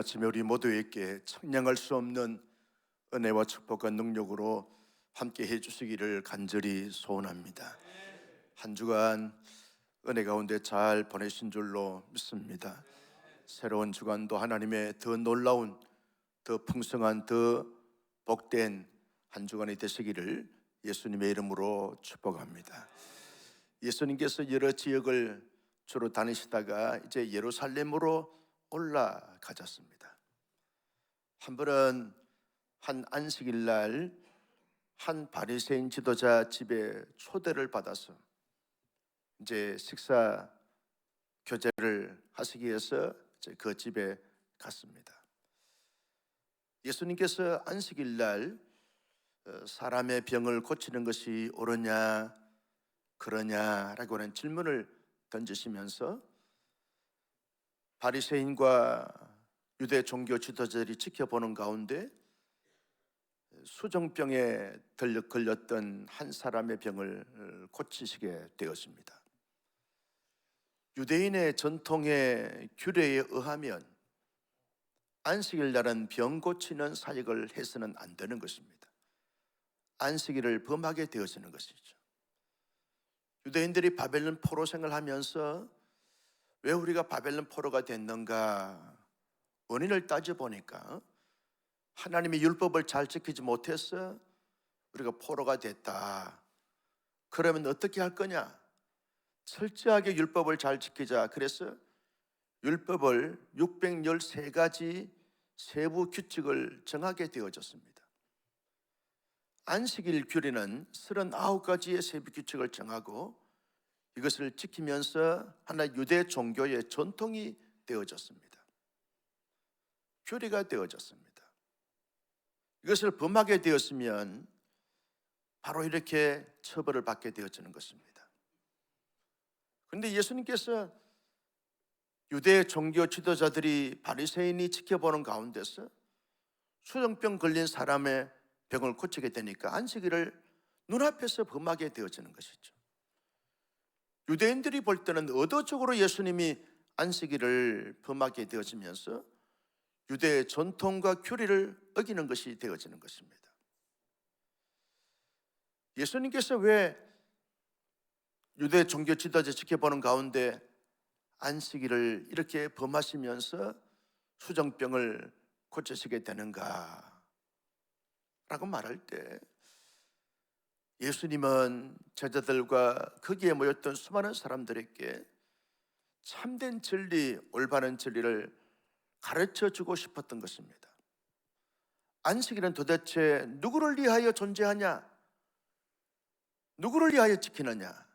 아침에 우리 모두에게 청량할 수 없는 은혜와 축복과 능력으로 함께 해주시기를 간절히 소원합니다. 한 주간 은혜 가운데 잘 보내신 줄로 믿습니다. 새로운 주간도 하나님의 더 놀라운, 더 풍성한, 더 복된 한 주간이 되시기를 예수님의 이름으로 축복합니다. 예수님께서 여러 지역을 주로 다니시다가 이제 예루살렘으로 올라가셨습니다. 한 번은 한 안식일 날 한 바리새인 지도자 집에 초대를 받아서 이제 식사 교제를 하시기 위해서 이제 그 집에 갔습니다. 예수님께서 안식일 날 사람의 병을 고치는 것이 옳으냐 그러냐라고 하는 질문을 던지시면서 바리새인과 유대 종교 지도자들이 지켜보는 가운데 수정병에 걸렸던 한 사람의 병을 고치시게 되었습니다. 유대인의 전통의 규례에 의하면 안식일 날은 병 고치는 사역을 해서는 안 되는 것입니다. 안식일을 범하게 되어지는 것이죠. 유대인들이 바벨론 포로 생활하면서 왜 우리가 바벨론 포로가 됐는가 원인을 따져보니까 하나님의 율법을 잘 지키지 못해서 우리가 포로가 됐다. 그러면 어떻게 할 거냐? 철저하게 율법을 잘 지키자. 그래서 율법을 613가지 세부 규칙을 정하게 되어졌습니다. 안식일 규례는 39가지의 세부 규칙을 정하고 이것을 지키면서 하나 유대 종교의 전통이 되어졌습니다. 규례가 되어졌습니다. 이것을 범하게 되었으면 바로 이렇게 처벌을 받게 되어지는 것입니다. 그런데 예수님께서 유대 종교 지도자들이 바리새인이 지켜보는 가운데서 수정병 걸린 사람의 병을 고치게 되니까 안식일을 눈앞에서 범하게 되어지는 것이죠. 유대인들이 볼 때는 의도적으로 예수님이 안식일을 범하게 되어지면서 유대의 전통과 규례를 어기는 것이 되어지는 것입니다. 예수님께서 왜 유대 종교 지도자 지켜보는 가운데 안식일을 이렇게 범하시면서 수정병을 고치시게 되는가? 라고 말할 때 예수님은 제자들과 거기에 모였던 수많은 사람들에게 참된 진리, 올바른 진리를 가르쳐 주고 싶었던 것입니다. 안식일은 도대체 누구를 위하여 존재하냐? 누구를 위하여 지키느냐?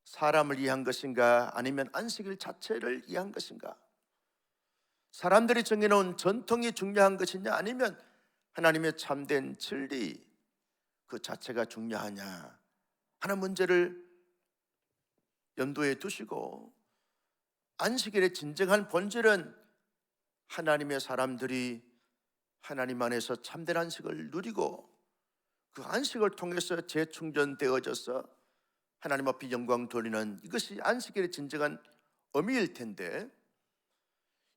사람을 위한 것인가? 아니면 안식일 자체를 위한 것인가? 사람들이 정해놓은 전통이 중요한 것이냐? 아니면 하나님의 참된 진리 그 자체가 중요하냐 하는 문제를 염두에 두시고 안식일의 진정한 본질은 하나님의 사람들이 하나님 안에서 참된 안식을 누리고 그 안식을 통해서 재충전되어져서 하나님 앞에 영광 돌리는 이것이 안식일의 진정한 의미일 텐데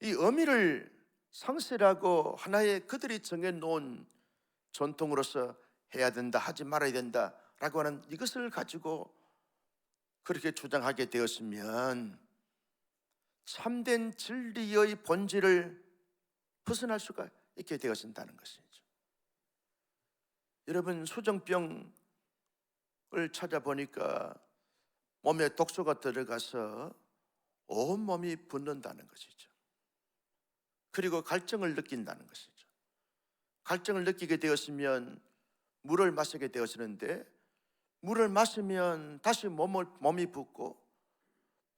이 의미를 상실하고 하나의 그들이 정해놓은 전통으로서 해야 된다 하지 말아야 된다라고 하는 이것을 가지고 그렇게 주장하게 되었으면 참된 진리의 본질을 벗어날 수가 있게 되어진다는 것이죠. 여러분 수정병을 찾아보니까 몸에 독소가 들어가서 온몸이 붓는다는 것이죠. 그리고 갈증을 느낀다는 것이죠. 갈증을 느끼게 되었으면 물을 마시게 되어지는데 물을 마시면 다시 몸이 붓고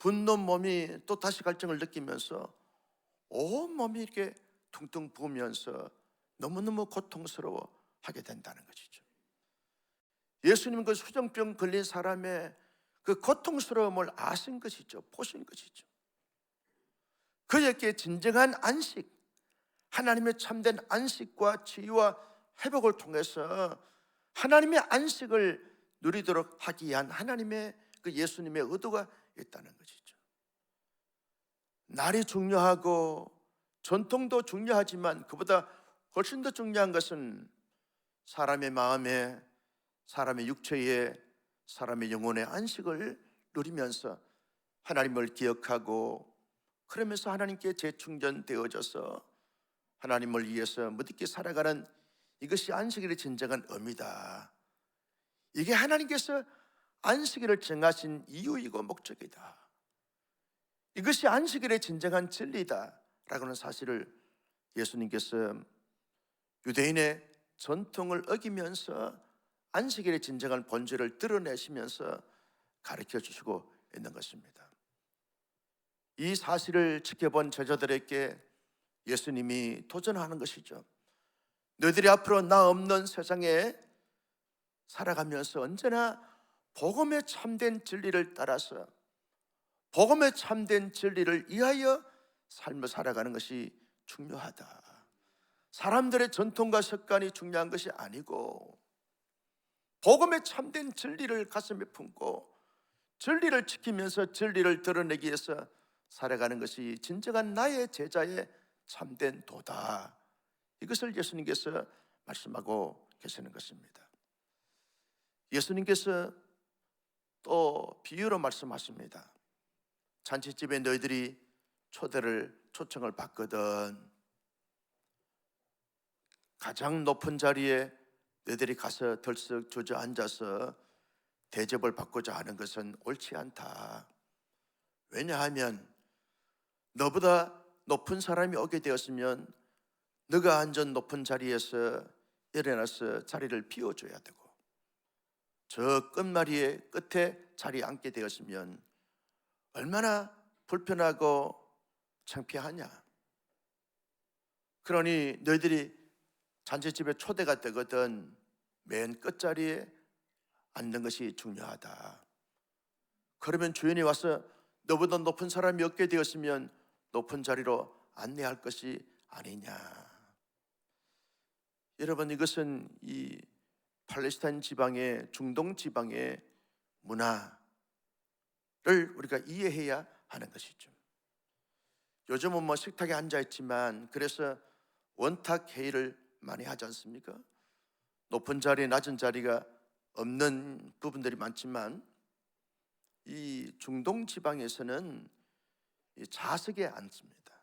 붓는 몸이 또 다시 갈증을 느끼면서 온몸이 이렇게 퉁퉁 부으면서 너무너무 고통스러워 하게 된다는 것이죠. 예수님은 그 수정병 걸린 사람의 그 고통스러움을 아신 것이죠. 보신 것이죠. 그에게 진정한 안식, 하나님의 참된 안식과 치유와 회복을 통해서 하나님의 안식을 누리도록 하기 위한 하나님의 그 예수님의 의도가 있다는 것이죠. 날이 중요하고 전통도 중요하지만 그보다 훨씬 더 중요한 것은 사람의 마음에, 사람의 육체에, 사람의 영혼의 안식을 누리면서 하나님을 기억하고, 그러면서 하나님께 재충전되어져서 하나님을 위해서 무디게 살아가는, 이것이 안식일의 진정한 의미다. 이게 하나님께서 안식일을 정하신 이유이고 목적이다. 이것이 안식일의 진정한 진리다 라고는 사실을 예수님께서 유대인의 전통을 어기면서 안식일의 진정한 본질을 드러내시면서 가르쳐 주시고 있는 것입니다. 이 사실을 지켜본 제자들에게 예수님이 도전하는 것이죠. 너희들이 앞으로 나 없는 세상에 살아가면서 언제나 복음의 참된 진리를 따라서, 복음의 참된 진리를 위하여 삶을 살아가는 것이 중요하다. 사람들의 전통과 습관이 중요한 것이 아니고, 복음의 참된 진리를 가슴에 품고 진리를 지키면서 진리를 드러내기 위해서 살아가는 것이 진정한 나의 제자의 참된 도다. 이것을 예수님께서 말씀하고 계시는 것입니다. 예수님께서 또 비유로 말씀하십니다. 잔치집에 너희들이 초청을 받거든 가장 높은 자리에 너희들이 가서 덜썩 주저앉아서 대접을 받고자 하는 것은 옳지 않다. 왜냐하면 너보다 높은 사람이 오게 되었으면 너가 앉은 높은 자리에서 일어나서 자리를 비워줘야 되고, 저 끝마리의 끝에 자리에 앉게 되었으면 얼마나 불편하고 창피하냐. 그러니 너희들이 잔치집에 초대가 되거든 맨 끝자리에 앉는 것이 중요하다. 그러면 주인이 와서 너보다 높은 사람이 없게 되었으면 높은 자리로 안내할 것이 아니냐. 여러분, 이것은 이 팔레스타인 지방의, 중동 지방의 문화를 우리가 이해해야 하는 것이죠. 요즘은 뭐 식탁에 앉아 있지만 그래서 원탁 회의를 많이 하지 않습니까? 높은 자리, 낮은 자리가 없는 부분들이 많지만 이 중동 지방에서는 좌석에 앉습니다.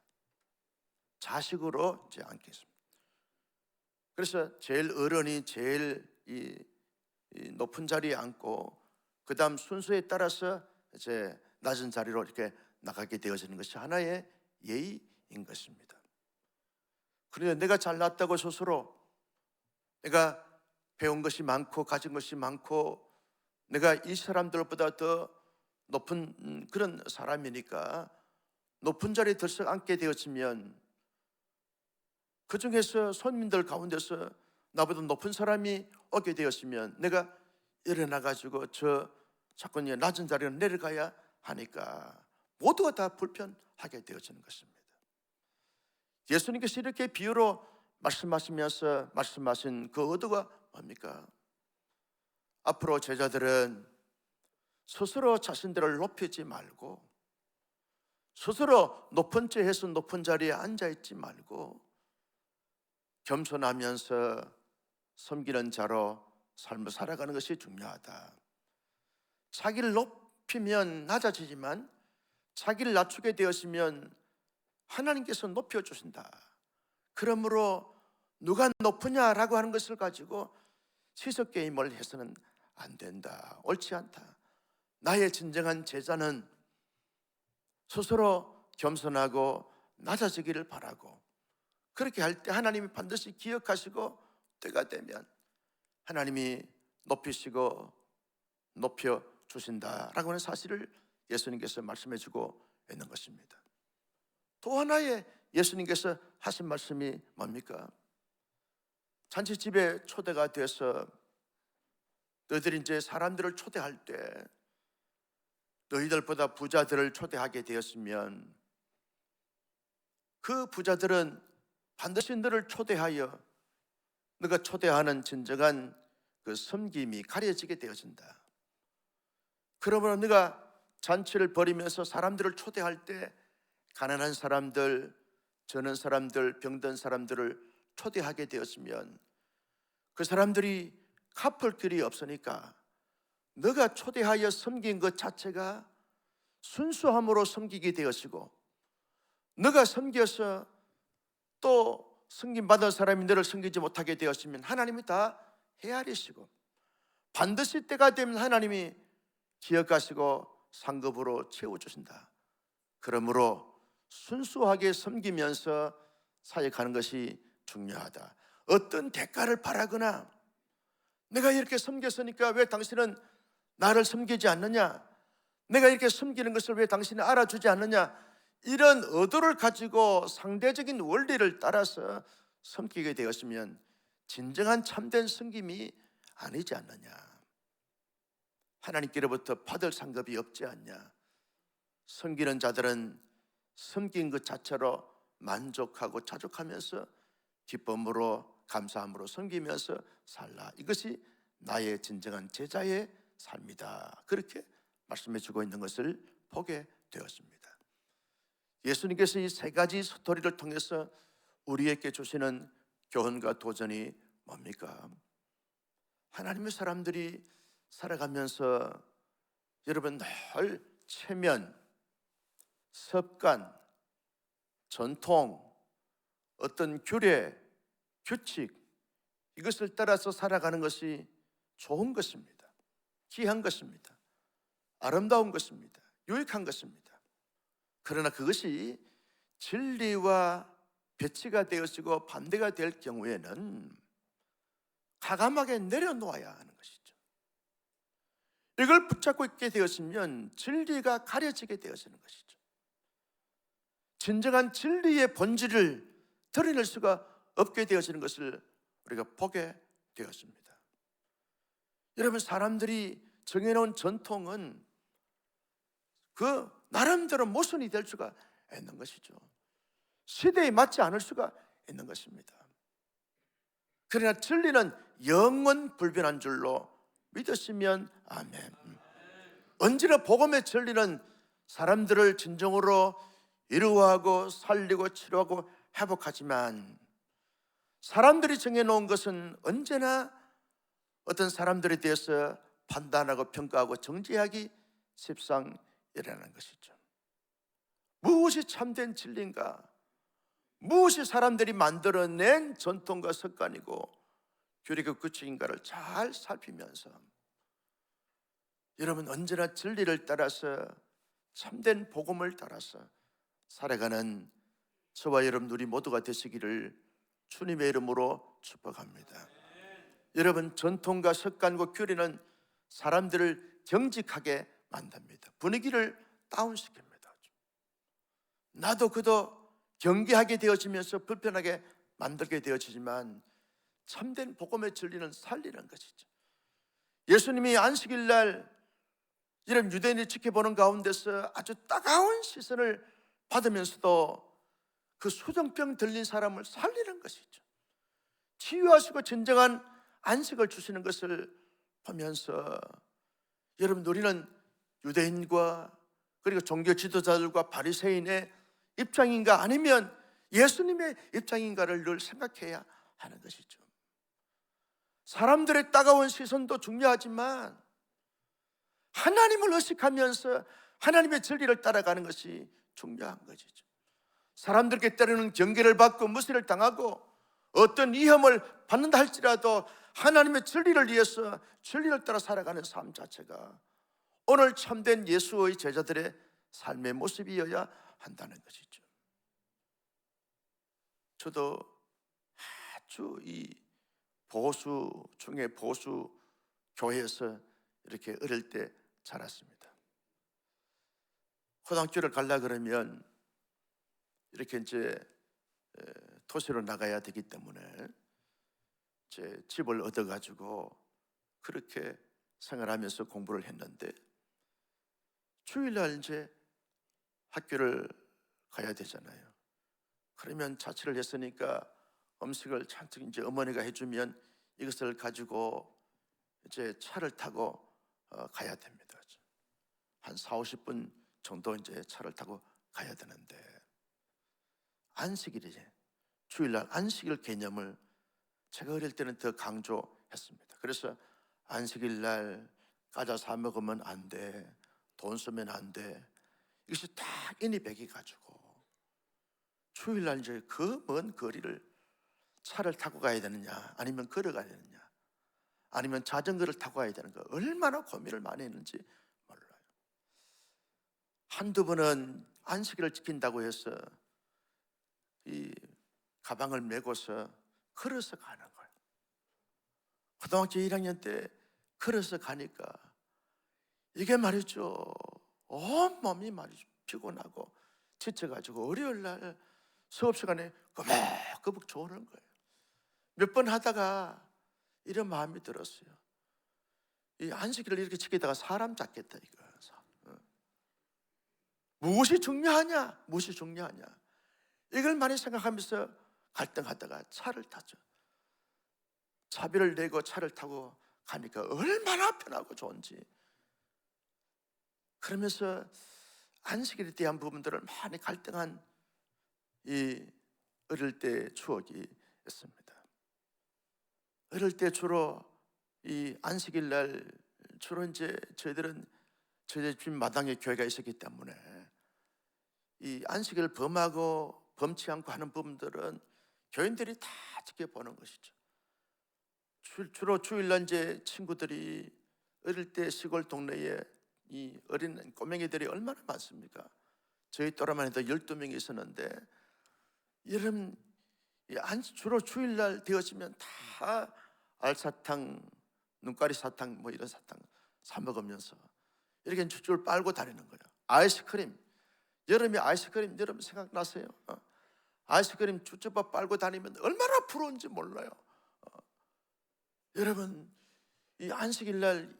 좌식으로 이제 앉겠습니다. 그래서 제일 어른이 제일 이 높은 자리에 앉고, 그 다음 순서에 따라서 이제 낮은 자리로 이렇게 나가게 되어지는 것이 하나의 예의인 것입니다. 그런데 내가 잘났다고 스스로, 내가 배운 것이 많고 가진 것이 많고 내가 이 사람들보다 더 높은 그런 사람이니까 높은 자리에 들썩 앉게 되었으면, 그 중에서 손님들 가운데서 나보다 높은 사람이 오게 되었으면 내가 일어나가지고 자꾸 낮은 자리로 내려가야 하니까 모두가 다 불편하게 되어지는 것입니다. 예수님께서 이렇게 비유로 말씀하시면서 말씀하신 그 의도가 뭡니까? 앞으로 제자들은 스스로 자신들을 높이지 말고, 스스로 높은 체에서 높은 자리에 앉아있지 말고 겸손하면서 섬기는 자로 삶을 살아가는 것이 중요하다. 자기를 높이면 낮아지지만 자기를 낮추게 되었으면 하나님께서 높여주신다. 그러므로 누가 높으냐라고 하는 것을 가지고 시석게임을 해서는 안 된다. 옳지 않다. 나의 진정한 제자는 스스로 겸손하고 낮아지기를 바라고, 그렇게 할 때 하나님이 반드시 기억하시고 때가 되면 하나님이 높이시고 높여주신다라고 하는 사실을 예수님께서 말씀해 주고 있는 것입니다. 또 하나의 예수님께서 하신 말씀이 뭡니까? 잔치집에 초대가 돼서 너희들이 이제 사람들을 초대할 때 너희들보다 부자들을 초대하게 되었으면 그 부자들은 반드시 너를 초대하여 너가 초대하는 진정한 그 섬김이 가려지게 되어진다. 그러므로 네가 잔치를 벌이면서 사람들을 초대할 때 가난한 사람들, 저는 사람들, 병든 사람들을 초대하게 되었으면 그 사람들이 갚을 길이 없으니까 너가 초대하여 섬긴 것 자체가 순수함으로 섬기게 되었고, 너가 섬겨서 또 섬김받은 사람이 너를 섬기지 못하게 되었으면 하나님이 다 헤아리시고 반드시 때가 되면 하나님이 기억하시고 상급으로 채워주신다. 그러므로 순수하게 섬기면서 사역하는 것이 중요하다. 어떤 대가를 바라거나 내가 이렇게 섬겼으니까 왜 당신은 나를 섬기지 않느냐, 내가 이렇게 섬기는 것을 왜 당신이 알아주지 않느냐, 이런 의도를 가지고 상대적인 원리를 따라서 섬기게 되었으면 진정한 참된 섬김이 아니지 않느냐. 하나님께로부터 받을 상급이 없지 않냐. 섬기는 자들은 섬긴 것 자체로 만족하고 자족하면서 기쁨으로 감사함으로 섬기면서 살라. 이것이 나의 진정한 제자의 삶이다. 그렇게 말씀해 주고 있는 것을 보게 되었습니다. 예수님께서 이 세 가지 스토리를 통해서 우리에게 주시는 교훈과 도전이 뭡니까? 하나님의 사람들이 살아가면서 여러분 늘 체면, 습관, 전통, 어떤 규례, 규칙, 이것을 따라서 살아가는 것이 좋은 것입니다. 귀한 것입니다. 아름다운 것입니다. 유익한 것입니다. 그러나 그것이 진리와 배치가 되어지고 반대가 될 경우에는 과감하게 내려놓아야 하는 것이죠. 이걸 붙잡고 있게 되었으면 진리가 가려지게 되어지는 것이죠. 진정한 진리의 본질을 드러낼 수가 없게 되어지는 것을 우리가 보게 되었습니다. 여러분, 사람들이 정해놓은 전통은 그 나름대로 모순이 될 수가 있는 것이죠. 시대에 맞지 않을 수가 있는 것입니다. 그러나 진리는 영원 불변한 줄로 믿으시면 아멘. 언제나 복음의 진리는 사람들을 진정으로 위로하고 살리고 치료하고 회복하지만, 사람들이 정해놓은 것은 언제나 어떤 사람들에 대해서 판단하고 평가하고 정죄하기 십상이라는 것이죠. 무엇이 참된 진리인가? 무엇이 사람들이 만들어낸 전통과 습관이고 규례가 규칙인가를 잘 살피면서 여러분 언제나 진리를 따라서 참된 복음을 따라서 살아가는 저와 여러분 우리 모두가 되시기를 주님의 이름으로 축복합니다. 여러분, 전통과 습관과 규례는 사람들을 경직하게 만듭니다. 분위기를 다운시킵니다. 나도 그도 경계하게 되어지면서 불편하게 만들게 되어지지만 참된 복음의 진리는 살리는 것이죠. 예수님이 안식일 날 이런 유대인이 지켜보는 가운데서 아주 따가운 시선을 받으면서도 그 수정병 들린 사람을 살리는 것이죠. 치유하시고 진정한 안식을 주시는 것을 보면서 여러분, 우리는 유대인과 그리고 종교 지도자들과 바리새인의 입장인가 아니면 예수님의 입장인가를 늘 생각해야 하는 것이죠. 사람들의 따가운 시선도 중요하지만 하나님을 의식하면서 하나님의 진리를 따라가는 것이 중요한 것이죠. 사람들께 때로는 경계를 받고 무시를 당하고 어떤 위험을 받는다 할지라도 하나님의 진리를 위해서 진리를 따라 살아가는 삶 자체가 오늘 참된 예수의 제자들의 삶의 모습이어야 한다는 것이죠. 저도 아주 이 보수 중에 보수 교회에서 이렇게 어릴 때 자랐습니다. 고등학교를 가려 그러면 이렇게 이제 도시로 나가야 되기 때문에 제 집을 얻어가지고 그렇게 생활하면서 공부를 했는데, 주일날 이제 학교를 가야 되잖아요. 그러면 자취를 했으니까 음식을 잔뜩 이제 어머니가 해주면 이것을 가지고 이제 차를 타고 가야 됩니다. 한 40, 50분 정도 이제 차를 타고 가야 되는데 안식일이지. 주일날 안식일 개념을 제가 어릴 때는 더 강조했습니다. 그래서 안식일날 과자 사 먹으면 안 돼, 돈 쓰면 안 돼, 이것이 다 인이백이 가지고 주일날 이제 그 먼 거리를 차를 타고 가야 되느냐, 아니면 걸어가야 되느냐, 아니면 자전거를 타고 가야 되는 거, 얼마나 고민을 많이 했는지 몰라요. 한두 번은 안식일을 지킨다고 해서 이 가방을 메고서 걸어서 가는 거예요. 고등학교 1학년 때 걸어서 가니까 이게 말이죠, 온몸이 말이죠 피곤하고 지쳐가지고 월요일 날 수업 시간에 거북거북 졸는 거예요. 몇 번 하다가 이런 마음이 들었어요. 이 안식일을 이렇게 지키다가 사람 잡겠다 이거. 무엇이 중요하냐, 무엇이 중요하냐, 이걸 많이 생각하면서 갈등하다가 차를 타죠. 차비를 내고 차를 타고 가니까 얼마나 편하고 좋은지. 그러면서 안식일에 대한 부분들을 많이 갈등한 이 어릴 때 추억이 있습니다. 어릴 때 주로 이 안식일 날 주로 이제 저희들은 저희 집 마당에 교회가 있었기 때문에 이 안식일을 범하고 범치 않고 하는 부분들은 교인들이 다 지켜보는 것이죠. 주로 주일날 이제 친구들이 어릴 때 시골 동네에 이 어린 꼬맹이들이 얼마나 많습니까? 저희 또래만 해도 12명이 있었는데, 여러분 주로 주일날 되어지면 다 알사탕, 눈가리 사탕, 뭐 이런 사탕 사 먹으면서 이렇게 줄줄 빨고 다니는 거예요. 아이스크림, 여름에 아이스크림 여러분 생각나세요? 아이스크림 쭈쭈밥 빨고 다니면 얼마나 부러운지 몰라요. 여러분 이 안식일날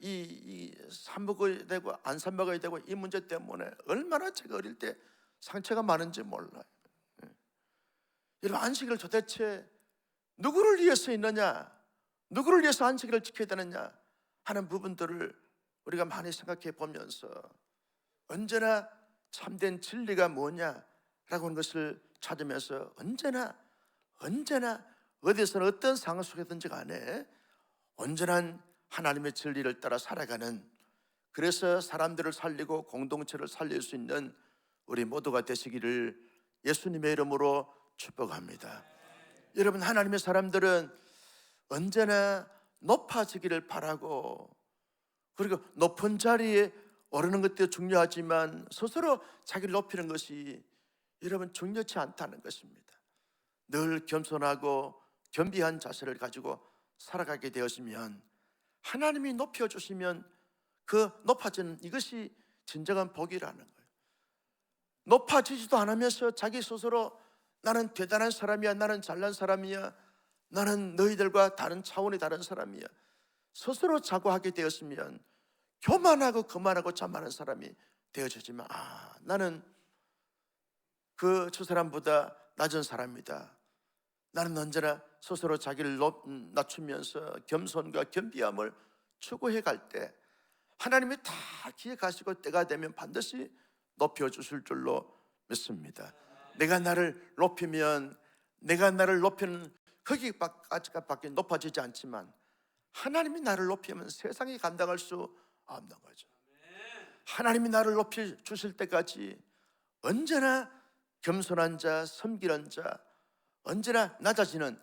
사 먹어야 되고 안 사 먹어야 되고 이 문제 때문에 얼마나 제가 어릴 때 상처가 많은지 몰라요. 여러분 안식일 도대체 누구를 위해서 있느냐, 누구를 위해서 안식일을 지켜야 되느냐 하는 부분들을 우리가 많이 생각해 보면서 언제나 참된 진리가 뭐냐라고 하는 것을 찾으면서 언제나 어디서는 어떤 상황 속에든지 간에 온전한 하나님의 진리를 따라 살아가는, 그래서 사람들을 살리고 공동체를 살릴 수 있는 우리 모두가 되시기를 예수님의 이름으로 축복합니다. 여러분 하나님의 사람들은 언제나 높아지기를 바라고, 그리고 높은 자리에 오르는 것도 중요하지만 스스로 자기를 높이는 것이 여러분 중요치 않다는 것입니다. 늘 겸손하고 겸비한 자세를 가지고 살아가게 되었으면 하나님이 높여주시면 그 높아지는 이것이 진정한 복이라는 거예요. 높아지지도 않으면서 자기 스스로 나는 대단한 사람이야, 나는 잘난 사람이야, 나는 너희들과 다른 차원의 다른 사람이야 스스로 자고하게 되었으면 교만하고 거만하고 자만한 사람이 되어지지만, 나는 저 사람보다 낮은 사람이다, 나는 언제나 스스로 자기를 낮추면서 겸손과 겸비함을 추구해 갈 때 하나님이 다 기획하시고 때가 되면 반드시 높여주실 줄로 믿습니다. 내가 나를 높이면 내가 나를 높이는 거기까지밖에 높아지지 않지만 하나님이 나를 높이면 세상이 감당할 수 없는 거죠. 하나님이 나를 높여 주실 때까지 언제나 겸손한 자, 섬기는 자, 언제나 낮아지는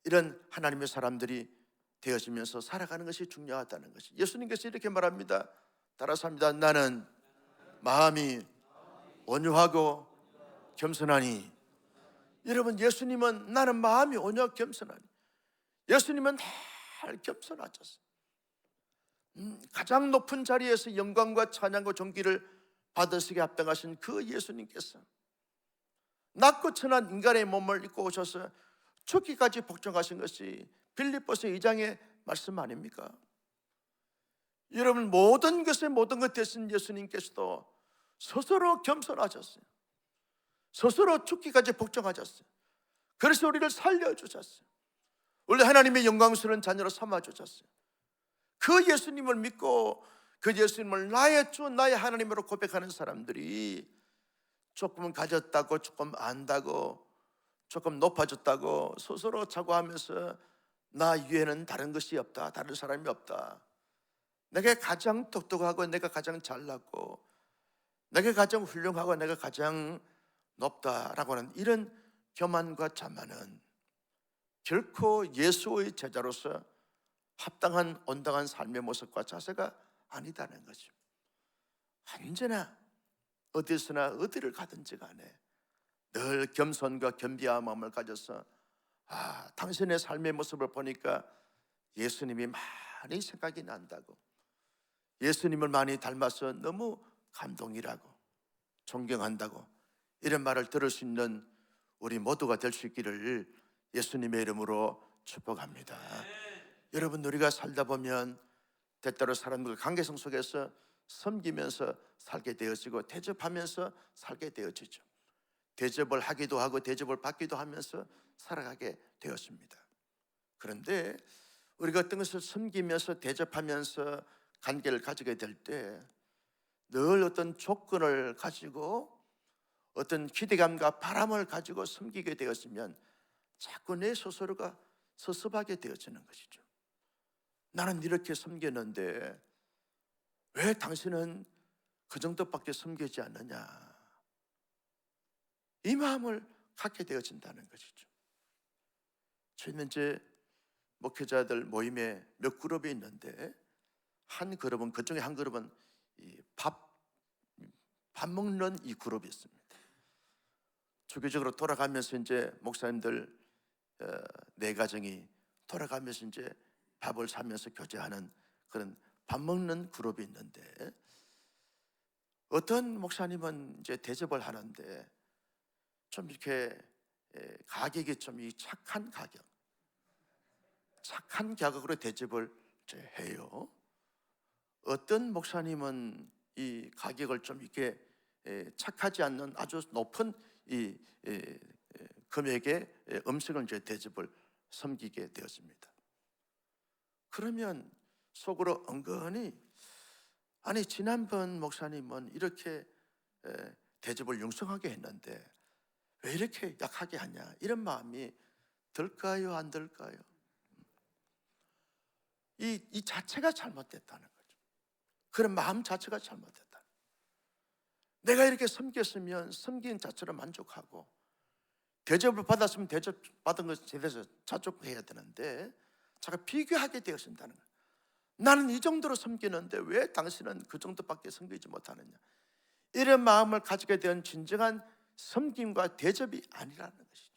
이런 하나님의 사람들이 되어지면서 살아가는 것이 중요하다는 것이, 예수님께서 이렇게 말합니다. 따라서 합니다. 나는 마음이 온유하고 겸손하니. 여러분 예수님은 나는 마음이 온유하고 겸손하니, 예수님은 늘 겸손하셨어요. 가장 높은 자리에서 영광과 찬양과 존귀를 받으시게 합당하신 그 예수님께서 낮고 천한 인간의 몸을 입고 오셔서 죽기까지 복종하신 것이 빌립보서 2장의 말씀 아닙니까? 여러분 모든 것 되신 예수님께서도 스스로 겸손하셨어요. 스스로 죽기까지 복종하셨어요. 그래서 우리를 살려주셨어요. 원래 하나님의 영광스러운 자녀로 삼아주셨어요. 그 예수님을 믿고 그 예수님을 나의 주 나의 하나님으로 고백하는 사람들이 조금은 가졌다고 조금 안다고 조금 높아졌다고 스스로 자고하면서 나 위에는 다른 것이 없다, 다른 사람이 없다, 내가 가장 똑똑하고 내가 가장 잘났고 내가 가장 훌륭하고 내가 가장 높다라고 하는 이런 교만과 자만은 결코 예수의 제자로서 합당한 온당한 삶의 모습과 자세가 아니다는 거죠. 언제나 어디서나 어디를 가든지 간에 늘 겸손과 겸비한 마음을 가져서 당신의 삶의 모습을 보니까 예수님이 많이 생각이 난다고, 예수님을 많이 닮아서 너무 감동이라고, 존경한다고, 이런 말을 들을 수 있는 우리 모두가 될 수 있기를 예수님의 이름으로 축복합니다. 여러분, 우리가 살다 보면 때때로 사람들 관계성 속에서 섬기면서 살게 되어지고 대접하면서 살게 되어지죠. 대접을 하기도 하고 대접을 받기도 하면서 살아가게 되었습니다. 그런데 우리가 어떤 것을 섬기면서 대접하면서 관계를 가지게 될 때 늘 어떤 조건을 가지고 어떤 기대감과 바람을 가지고 섬기게 되었으면 자꾸 내 스스로가 섭섭하게 되어지는 것이죠. 나는 이렇게 섬겼는데 왜 당신은 그 정도밖에 섬기지 않느냐, 이 마음을 갖게 되어진다는 것이죠. 저희는 이제 목회자들 모임에 몇 그룹이 있는데 한 그룹은, 그 중에 한 그룹은 밥 먹는 이 그룹이 있습니다. 주기적으로 돌아가면서 이제 목사님들 네 가정이 돌아가면서 이제 밥을 사면서 교제하는 그런 밥 먹는 그룹이 있는데, 어떤 목사님은 이제 대접을 하는데 좀 이렇게 가격이 좀 이 착한 가격으로 대접을 해요. 어떤 목사님은 이 가격을 좀 이렇게 착하지 않는 아주 높은 이 금액의 음식을 이제 대접을 섬기게 되었습니다. 그러면 속으로 은근히, 아니 지난번 목사님은 이렇게 대접을 융성하게 했는데 왜 이렇게 약하게 하냐, 이런 마음이 들까요, 안 들까요? 이 자체가 잘못됐다는 거죠. 그런 마음 자체가 잘못됐다. 내가 이렇게 섬겼으면 섬긴 자체로 만족하고, 대접을 받았으면 대접 받은 것에 대해서 자족해야 되는데 자꾸 비교하게 되어진다는 거예요. 나는 이 정도로 섬기는데 왜 당신은 그 정도밖에 섬기지 못하느냐, 이런 마음을 가지게 된 진정한 섬김과 대접이 아니라는 것이죠.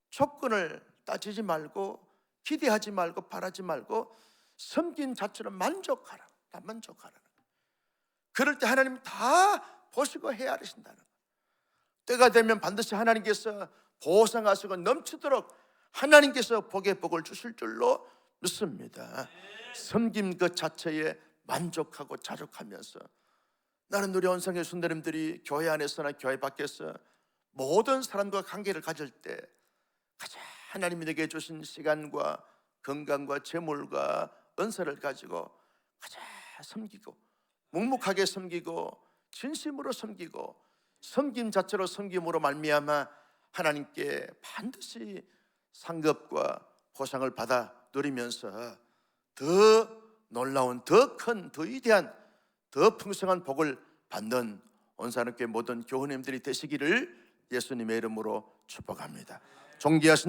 조건을 따지지 말고 기대하지 말고 바라지 말고 섬긴 자체로 만족하라, 다 만족하라는 거예요. 그럴 때 하나님 다 보시고 헤아리신다는 거예요. 때가 되면 반드시 하나님께서 보상하시고 넘치도록 하나님께서 복의 복을 주실 줄로 믿습니다. 섬김 그 자체에 만족하고 자족하면서, 나는 우리 온상의 순대님들이 교회 안에서나 교회 밖에서 모든 사람과 관계를 가질 때 가장 하나님이 내게 주신 시간과 건강과 재물과 은사를 가지고 가장 섬기고 묵묵하게 섬기고 진심으로 섬기고 섬김 자체로 섬김으로 말미암아 하나님께 반드시 상급과 보상을 받아 누리면서 더 놀라운, 더 큰, 더 위대한, 더 풍성한 복을 받는 온산교회 모든 교우님들이 되시기를 예수님의 이름으로 축복합니다. 존귀하신